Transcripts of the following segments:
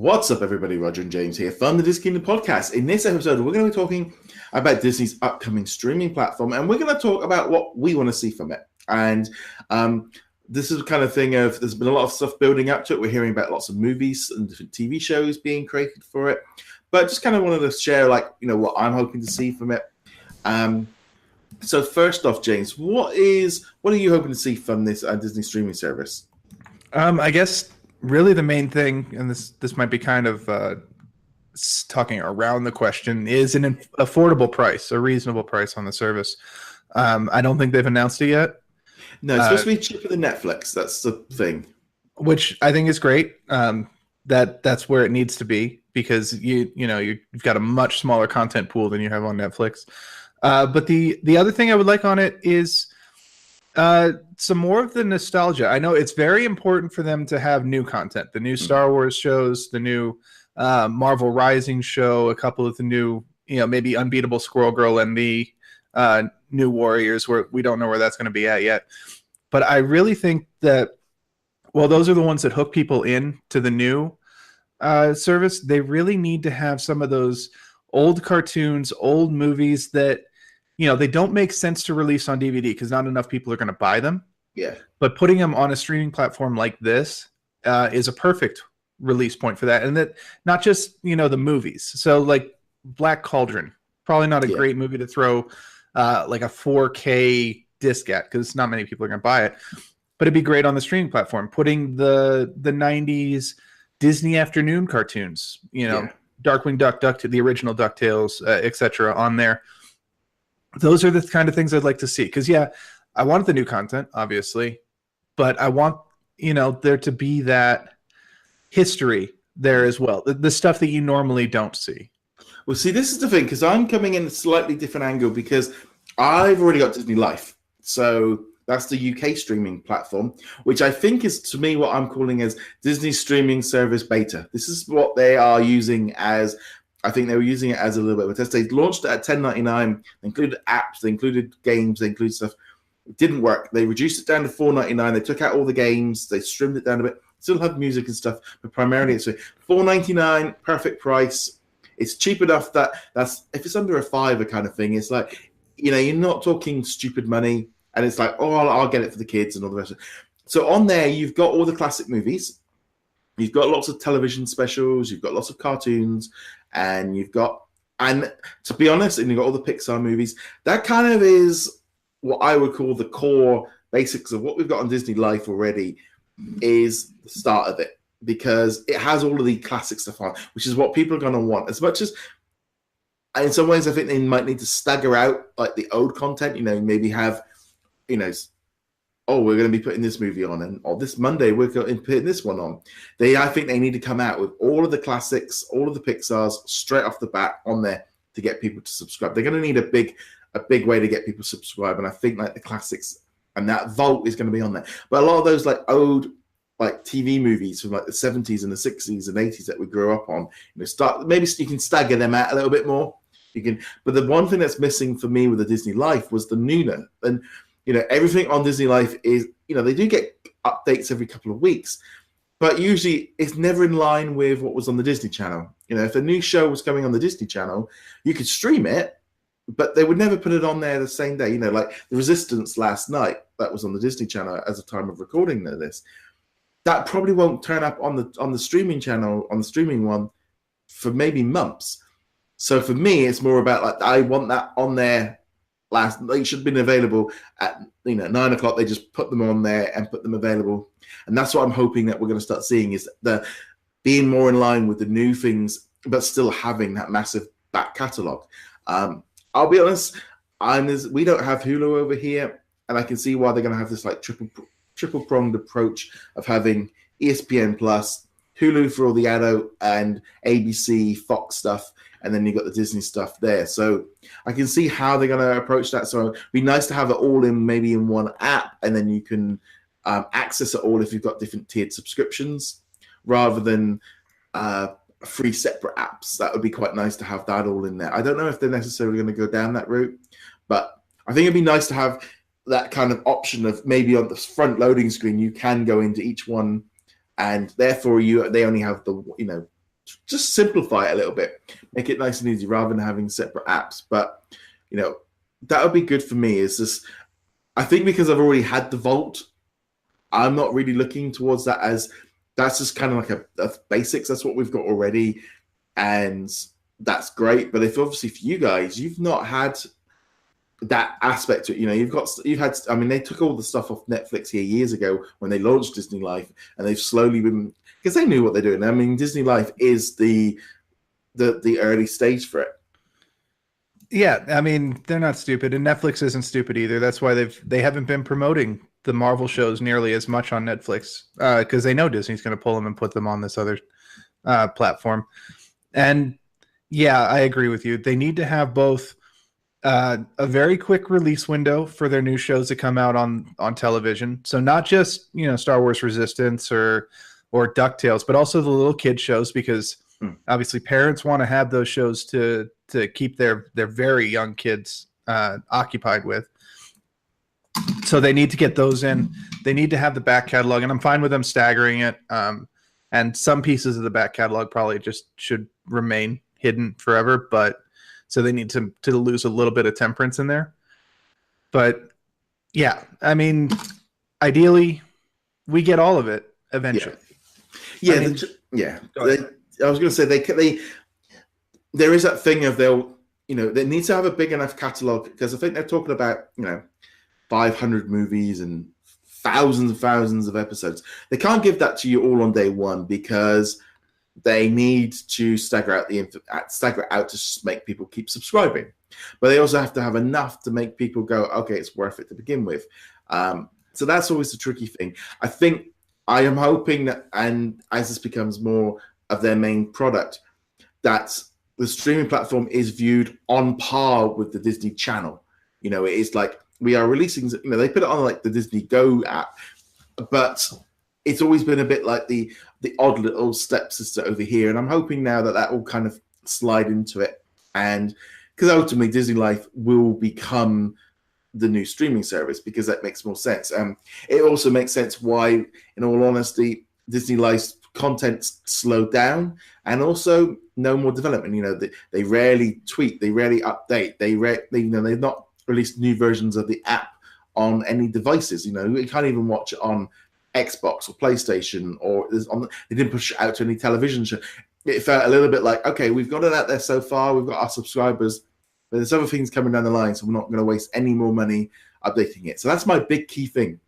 What's up, everybody? Roger and James here from the DisKingdom Podcast. In this episode, we're going to be talking about Disney's upcoming streaming platform, and we're going to talk about what we want to see from it. And this is the kind of thing of, there's been a lot of stuff building up to it. We're hearing about lots of movies and different TV shows being created for it. But just kind of wanted to share, what I'm hoping to see from it. So first off, James, what are you hoping to see from this Disney streaming service? I guess really the main thing, and this might be kind of talking around the question, is an affordable price, a reasonable price on the service. I don't think they've announced it yet. No, it's supposed to be cheaper than Netflix. That's the thing. Which I think is great. That's where it needs to be, because you've got a much smaller content pool than you have on Netflix. But the other thing I would like on it is some more of the nostalgia. I know it's very important for them to have new content, the new Star Wars shows, the new Marvel Rising show, a couple of the new, maybe Unbeatable Squirrel Girl and the New Warriors, where we don't know where that's going to be at yet. But I really think that, well, those are the ones that hook people in to the new service. They really need to have some of those old cartoons, old movies that, they don't make sense to release on DVD because not enough people are going to buy them. Yeah. But putting them on a streaming platform like this is a perfect release point for that. And that not just, the movies. So like Black Cauldron, probably not a great movie to throw like a 4K disc at, because not many people are going to buy it. But it'd be great on the streaming platform. Putting the 90s Disney afternoon cartoons, Darkwing Duck, the original DuckTales, etc. on there. Those are the kind of things I'd like to see. Because, I want the new content, obviously. But I want, there to be that history there as well. The stuff that you normally don't see. Well, see, this is the thing, because I'm coming in a slightly different angle, because I've already got DisneyLife. So that's the UK streaming platform, which I think is, to me, what I'm calling as Disney Streaming Service Beta. This is what they are using as, I think they were using it as a little bit of a test. They launched it at $10.99. They included apps, they included games, they included stuff. It didn't work. They reduced it down to $4.99. They took out all the games. They trimmed it down a bit. Still have music and stuff, but primarily it's $4.99, perfect price. It's cheap enough that's if it's under a $5 kind of thing, it's like, you're not talking stupid money. And it's like, I'll get it for the kids and all the rest of it. So on there, you've got all the classic movies. You've got lots of television specials. You've got lots of cartoons. And to be honest, and you've got all the Pixar movies. That kind of is what I would call the core basics of what we've got on DisneyLife already, is the start of it. Because it has all of the classic stuff on, which is what people are going to want. As much as, in some ways, I think they might need to stagger out like the old content, maybe have, we're going to be putting this movie on, or this Monday we're going to be putting this one on. I think they need to come out with all of the classics, all of the Pixars straight off the bat on there to get people to subscribe. They're going to need a big way to get people to subscribe, and I think like the classics and that vault is going to be on there. But a lot of those like old like TV movies from like the 70s and the 60s and 80s that we grew up on, maybe you can stagger them out a little bit more. But the one thing that's missing for me with the DisneyLife was the newness. And everything on DisneyLife is, they do get updates every couple of weeks, but usually it's never in line with what was on the Disney Channel. If a new show was coming on the Disney Channel, you could stream it, but they would never put it on there the same day. Like The Resistance last night, that was on the Disney Channel as a time of recording this. That probably won't turn up on the streaming channel, on the streaming one, for maybe months. So for me, it's more about like, I want that on there. They should have been available at 9 o'clock. They just put them on there and put them available, and that's what I'm hoping that we're going to start seeing, is the being more in line with the new things, but still having that massive back catalogue. I'll be honest, we don't have Hulu over here, and I can see why they're going to have this like triple pronged approach of having ESPN Plus, Hulu for all the adult, and ABC, Fox stuff. And then you've got the Disney stuff there. So I can see how they're going to approach that. So it'd be nice to have it all maybe in one app, and then you can access it all if you've got different tiered subscriptions, rather than 3 separate apps. That would be quite nice to have that all in there. I don't know if they're necessarily going to go down that route, but I think it'd be nice to have that kind of option of maybe on the front loading screen, you can go into each one, and therefore they only have the just simplify it a little bit, make it nice and easy rather than having separate apps. But that would be good for me. Is just, I think because I've already had the Vault, I'm not really looking towards that, as that's just kind of like a basics. That's what we've got already, and that's great. But if obviously for you guys, you've not had that aspect to it, you've had. I mean, they took all the stuff off Netflix here years ago when they launched DisneyLife, and they've slowly been, because they knew what they're doing. I mean, DisneyLife is the early stage for it. Yeah, I mean, they're not stupid, and Netflix isn't stupid either. That's why they haven't been promoting the Marvel shows nearly as much on Netflix, because they know Disney's going to pull them and put them on this other platform. And yeah, I agree with you. They need to have both a very quick release window for their new shows that come out on television. So not just Star Wars Resistance or DuckTales, but also the little kid shows, because obviously parents want to have those shows to keep their very young kids occupied with. So they need to get those in. They need to have the back catalog, and I'm fine with them staggering it. And some pieces of the back catalog probably just should remain hidden forever, but so they need to lose a little bit of temperance in there. But yeah, I mean, ideally, we get all of it eventually. Yeah, I was going to say they there is that thing of they need to have a big enough catalog, because I think they're talking about 500 movies and thousands of episodes. They can't give that to you all on day one, because they need to stagger out to make people keep subscribing. But they also have to have enough to make people go, okay, it's worth it to begin with. So that's always the tricky thing. I am hoping that, and as this becomes more of their main product, that the streaming platform is viewed on par with the Disney Channel. It is like, we are releasing, they put it on like the Disney Go app, but it's always been a bit like the odd little stepsister over here. And I'm hoping now that will kind of slide into it. And because ultimately DisneyLife will become the new streaming service, because that makes more sense. It also makes sense why, in all honesty, DisneyLife's content slowed down, and also no more development. They rarely tweet, they rarely update, they've not released new versions of the app on any devices. You can't even watch it on Xbox or PlayStation, or they didn't push it out to any television show. It felt a little bit like, okay, we've got it out there so far, we've got our subscribers, but there's other things coming down the line, so we're not going to waste any more money updating it. So that's my big key thing.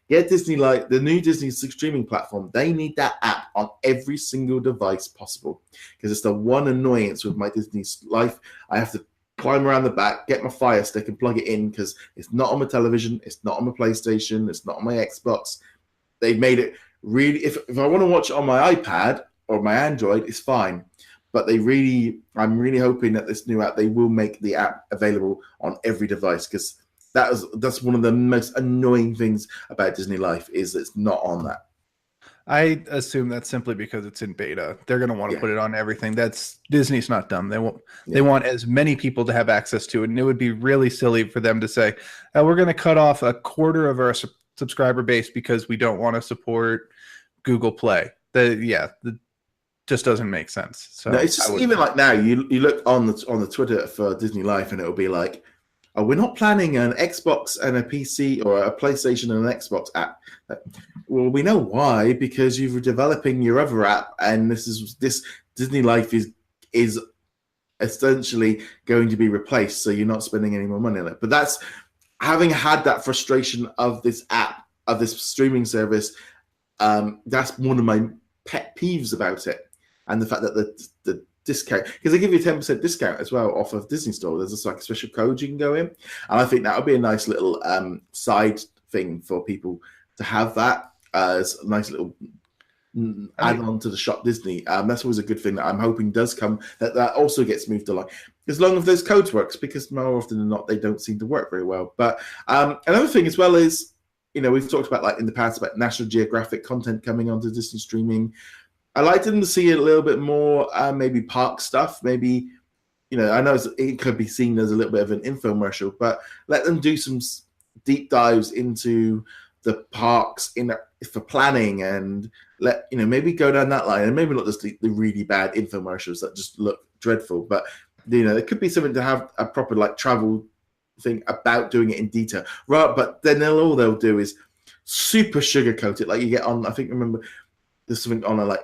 Get DisneyLife, the new Disney streaming platform. They need that app on every single device possible, because it's the one annoyance with my Disney Life. I have to climb around the back, get my Fire Stick and plug it in, because it's not on my television, it's not on my PlayStation, it's not on my Xbox. They've made it really, if I want to watch it on my iPad or my Android, it's fine. But I'm really hoping that this new app, they will make the app available on every device, because that's one of the most annoying things about DisneyLife, is it's not on that. I assume that's simply because it's in beta. They're going to want to put it on everything. Disney's not dumb. They want as many people to have access to it, and it would be really silly for them to say, we're going to cut off a quarter of our subscriber base because we don't want to support Google Play. That just doesn't make sense. So no, it's just even like now you look on the Twitter for DisneyLife, and it'll be like, we're not planning an Xbox and a PC, or a PlayStation and an Xbox app. Well, we know why, because you're developing your other app, and this DisneyLife is essentially going to be replaced, so you're not spending any more money on it. But that's, having had that frustration of this app, of this streaming service, that's one of my pet peeves about it. And the fact that the discount, because they give you a 10% discount as well off of Disney Store. There's a special code you can go in, and I think that would be a nice little side thing for people to have that as a nice little add-on to the Shop Disney. That's always a good thing that I'm hoping does come. That also gets moved along, as long as those codes works, because more often than not they don't seem to work very well. But another thing as well is, we've talked about, like in the past, about National Geographic content coming onto Disney streaming. I like them to see a little bit more, maybe park stuff. Maybe, I know it could be seen as a little bit of an infomercial, but let them do some deep dives into the parks for planning, and maybe go down that line, and maybe not just the really bad infomercials that just look dreadful, but it could be something to have a proper like travel thing about doing it in detail, right? But then all they'll do is super sugarcoat it, like you get on. I think remember there's something on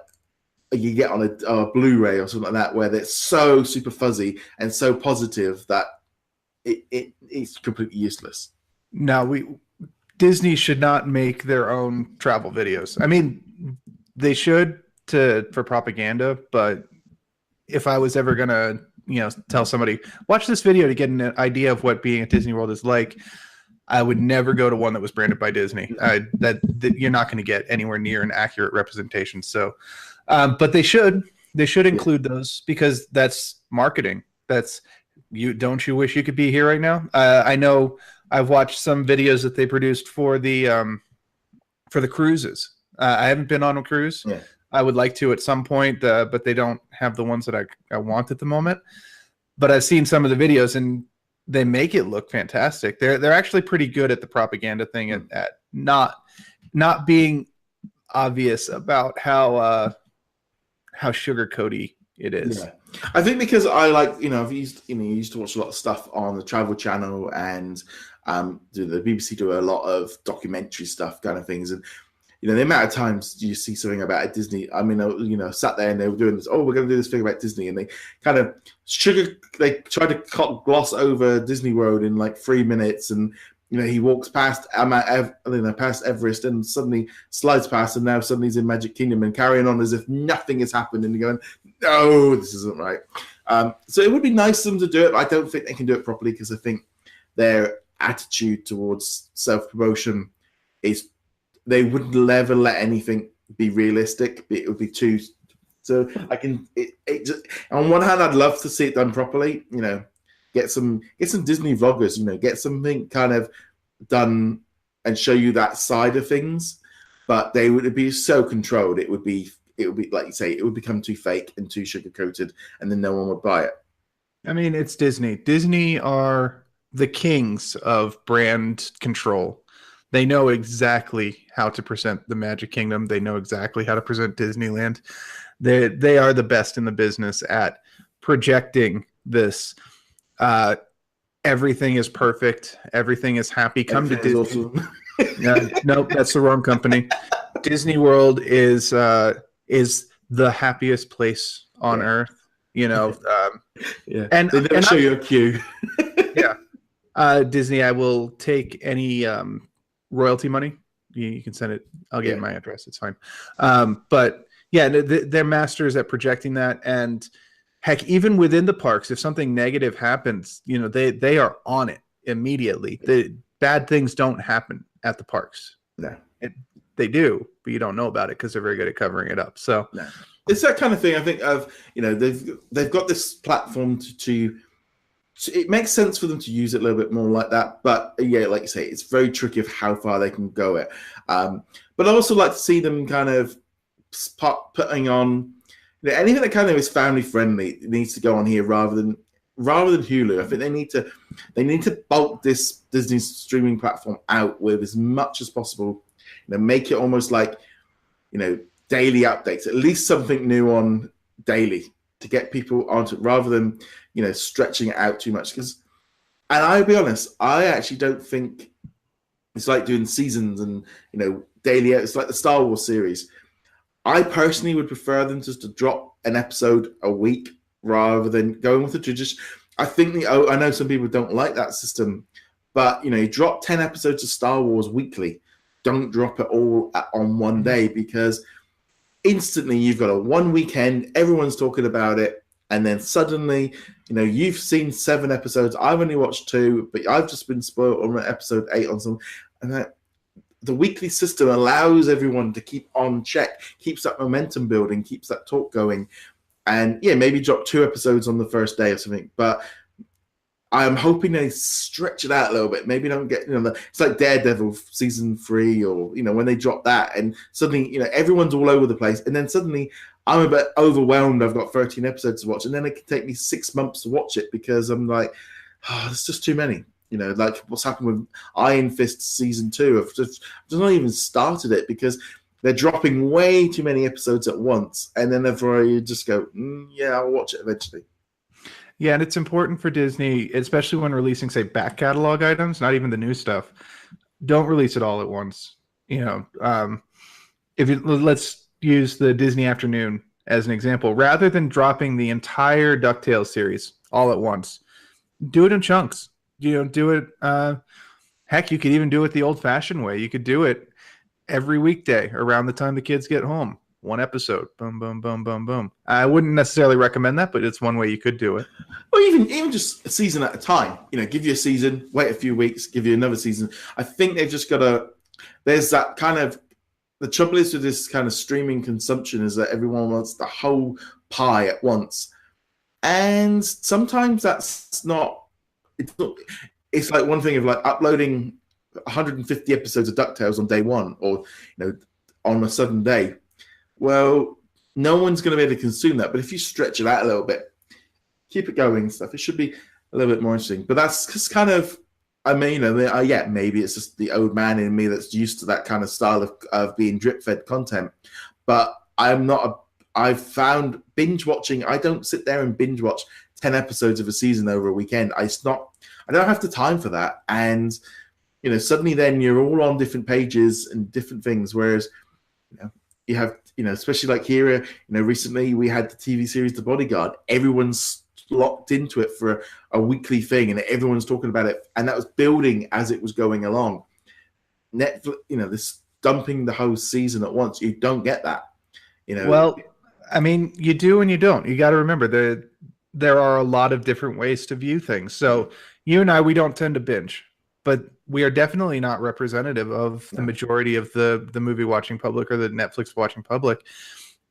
you get on a Blu-ray or something like that, where it's so super fuzzy and so positive that it's completely useless. Now Disney should not make their own travel videos. I mean, they should for propaganda, but if I was ever gonna, tell somebody, watch this video to get an idea of what being at Disney World is like, I would never go to one that was branded by Disney. That you're not going to get anywhere near an accurate representation. So, but they should include those, because that's marketing. That's you. Don't you wish you could be here right now? I know I've watched some videos that they produced for the cruises. I haven't been on a cruise. Yeah. I would like to at some point, but they don't have the ones that I want at the moment. But I've seen some of the videos, and they make it look fantastic. They're actually pretty good at the propaganda thing, at not being obvious about how sugarcoaty it is. Yeah. I think because I like, I've used to watch a lot of stuff on the Travel Channel, and the BBC do a lot of documentary stuff kind of things, and the amount of times you see something about a Disney. I mean, sat there and they were doing this. Oh, we're going to do this thing about Disney, and they kind of they try to gloss over Disney World in like 3 minutes, and he walks past past Everest, and suddenly slides past, and now suddenly he's in Magic Kingdom, and carrying on as if nothing has happened, and you're going, no, this isn't right. So it would be nice for them to do it, but I don't think they can do it properly, because I think their attitude towards self-promotion is they wouldn't ever let anything be realistic. It would be too. So I can. On one hand, I'd love to see it done properly. Get some Disney vloggers. Get something kind of done and show you that side of things. But it'd be so controlled. It would be like you say. It would become too fake and too sugar coated, and then no one would buy it. I mean, it's Disney. Disney are the kings of brand control. They know exactly how to present the Magic Kingdom. They know exactly how to present Disneyland. They are the best in the business at projecting this. Everything is perfect. Everything is happy. Come to Disney. Awesome. Nope, that's the wrong company. Disney World is the happiest place on earth. Yeah, and they never show you a queue. Yeah, Disney. I will take any royalty money. You can send it. I'll get my address. It's fine. But yeah, they're masters at projecting that. And heck, even within the parks, if something negative happens, they are on it immediately. The bad things don't happen at the parks. No, they do, but you don't know about it because they're very good at covering it up. So it's that kind of thing. I think they've got this platform to it makes sense for them to use it a little bit more like that. But yeah, like you say, it's very tricky of how far they can go it. But I also like to see them kind of putting on anything that kind of is family friendly needs to go on here rather than Hulu. I think they need to bulk this Disney streaming platform out with as much as possible. Make it almost like daily updates, at least something new on daily to get people onto it, rather than stretching it out too much. And I'll be honest, I actually don't think it's like doing seasons and daily. It's like the Star Wars series. I personally would prefer them just to drop an episode a week rather than going with the tradition. I think I know some people don't like that system, but you drop 10 episodes of Star Wars weekly. Don't drop it all on one day, because instantly you've got a one weekend, everyone's talking about it, and then suddenly you've seen 7 episodes, I've only watched 2, but I've just been spoiled on episode 8 on some. And the weekly system allows everyone to keep on check, keeps that momentum building, keeps that talk going. And yeah, maybe drop 2 episodes on the first day or something, but I'm hoping they stretch it out a little bit. Maybe don't get, it's like Daredevil season 3, or, when they drop that and suddenly, everyone's all over the place. And then suddenly I'm a bit overwhelmed. I've got 13 episodes to watch, and then it can take me 6 months to watch it because I'm like, there's just too many. Like what's happened with Iron Fist season 2. I've just not even started it because they're dropping way too many episodes at once, and then you just go, yeah, I'll watch it eventually. Yeah, and it's important for Disney, especially when releasing, say, back catalog items, not even the new stuff. Don't release it all at once. Let's use the Disney Afternoon as an example. Rather than dropping the entire DuckTales series all at once, do it in chunks. Do it. Heck, you could even do it the old-fashioned way. You could do it every weekday around the time the kids get home. One episode. Boom, boom, boom, boom, boom. I wouldn't necessarily recommend that, but it's one way you could do it. Or even just a season at a time. Give you a season, wait a few weeks, give you another season. I think they've just got to... There's that kind of... The trouble is with this kind of streaming consumption is that everyone wants the whole pie at once. And sometimes that's not... It's like one thing of like uploading 150 episodes of DuckTales on day one, or on a sudden day. Well, no one's going to be able to consume that. But if you stretch it out a little bit, keep it going and stuff, it should be a little bit more interesting. But that's just kind of, maybe it's just the old man in me that's used to that kind of style of being drip-fed content. But I've found binge watching, I don't sit there and binge watch 10 episodes of a season over a weekend. I don't have the time for that. And, suddenly then you're all on different pages and different things. Whereas, you have, especially like here, recently we had the TV series The Bodyguard. Everyone's locked into it for a weekly thing and everyone's talking about it. And that was building as it was going along. Netflix, this dumping the whole season at once, you don't get that. Well, I mean, you do and you don't. You got to remember there are a lot of different ways to view things. So you and I, we don't tend to binge, but we are definitely not representative of the majority of the movie watching public or the Netflix watching public.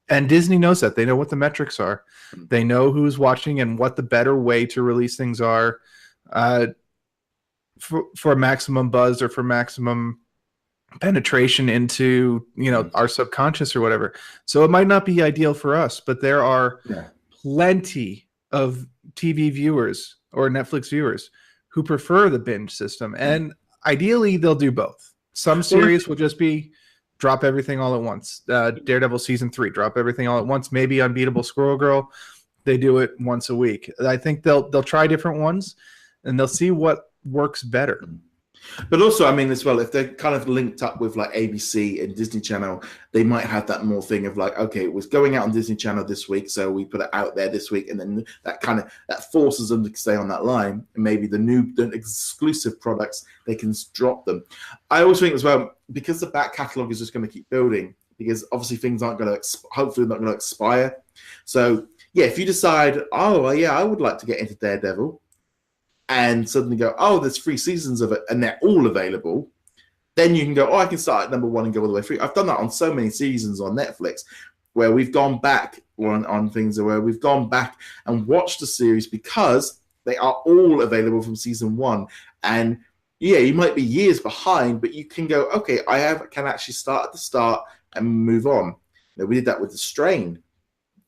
And Disney knows that. They know what the metrics are. They know who's watching and what the better way to release things are for maximum buzz or for maximum penetration into, our subconscious or whatever. So it might not be ideal for us, but there are plenty of TV viewers or Netflix viewers who prefer the binge system. And ideally, they'll do both. Some series will just be drop everything all at once. Daredevil season 3, drop everything all at once. Maybe Unbeatable Squirrel Girl, they do it once a week. I think they'll try different ones, and they'll see what works better. But also, as well, if they're kind of linked up with like ABC and Disney Channel, they might have that more thing of like, okay, it was going out on Disney Channel this week, so we put it out there this week, and then that forces them to stay on that line. And maybe the exclusive products, they can drop them. I always think as well, because the back catalog is just going to keep building, because obviously things aren't going to, hopefully not going to expire. So yeah, if you decide, I would like to get into Daredevil, and suddenly go, there's 3 seasons of it, and they're all available, then you can go, I can start at number 1 and go all the way through. I've done that on so many seasons on Netflix, where we've gone back on things where we've gone back and watched the series because they are all available from season 1. And yeah, you might be years behind, but you can go, okay, can actually start at the start and move on. We did that with The Strain,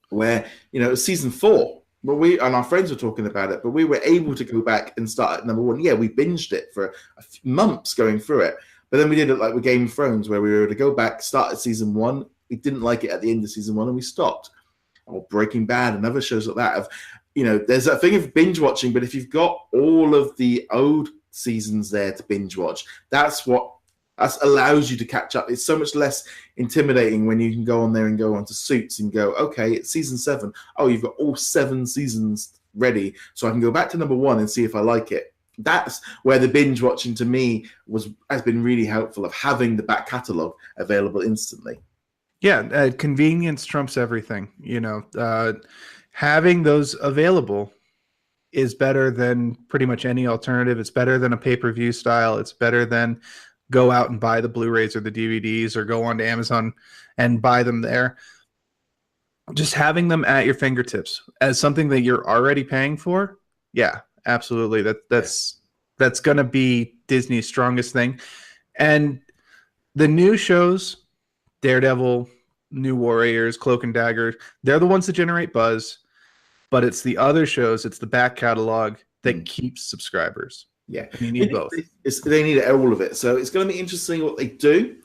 where, it was season 4. But we and our friends were talking about it, but we were able to go back and start at number 1. Yeah, we binged it for a few months going through it. But then we did it like with Game of Thrones, where we were able to go back, start at season 1. We didn't like it at the end of season 1, and we stopped. Or Breaking Bad and other shows like that. There's that thing of binge watching, but if you've got all of the old seasons there to binge watch, that allows you to catch up. It's so much less intimidating when you can go on there and go onto Suits and go, okay, it's season 7. You've got all 7 seasons ready, so I can go back to number 1 and see if I like it. That's where the binge watching to me has been really helpful, of having the back catalog available instantly. Yeah, convenience trumps everything. Having those available is better than pretty much any alternative. It's better than a pay-per-view style. It's better than go out and buy the Blu-rays or the DVDs or go onto Amazon and buy them there. Just having them at your fingertips as something that you're already paying for. Yeah, absolutely. That's going to be Disney's strongest thing. And the new shows, Daredevil, New Warriors, Cloak and Dagger, they're the ones that generate buzz, but it's the other shows, it's the back catalog that keeps subscribers. Yeah, you need both. They need all of it. So it's going to be interesting what they do.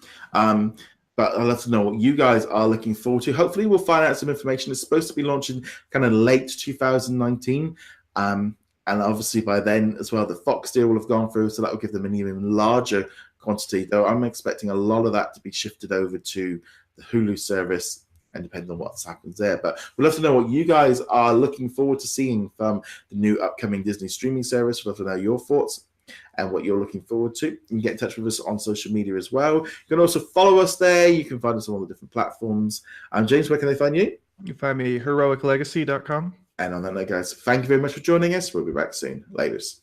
But I'd love to know what you guys are looking forward to. Hopefully, we'll find out some information. It's supposed to be launching kind of late 2019. And obviously, by then as well, the Fox deal will have gone through, so that will give them an even larger quantity. Though I'm expecting a lot of that to be shifted over to the Hulu service, and depending on what happens there. But we'd love to know what you guys are looking forward to seeing from the new upcoming Disney streaming service. We'd love to know your thoughts and what you're looking forward to. You can get in touch with us on social media as well. You can also follow us there. You can find us on all the different platforms. I'm James. Where can they find you? You can find me heroiclegacy.com. And on that note, guys, thank you very much for joining us. We'll be back soon. Laters.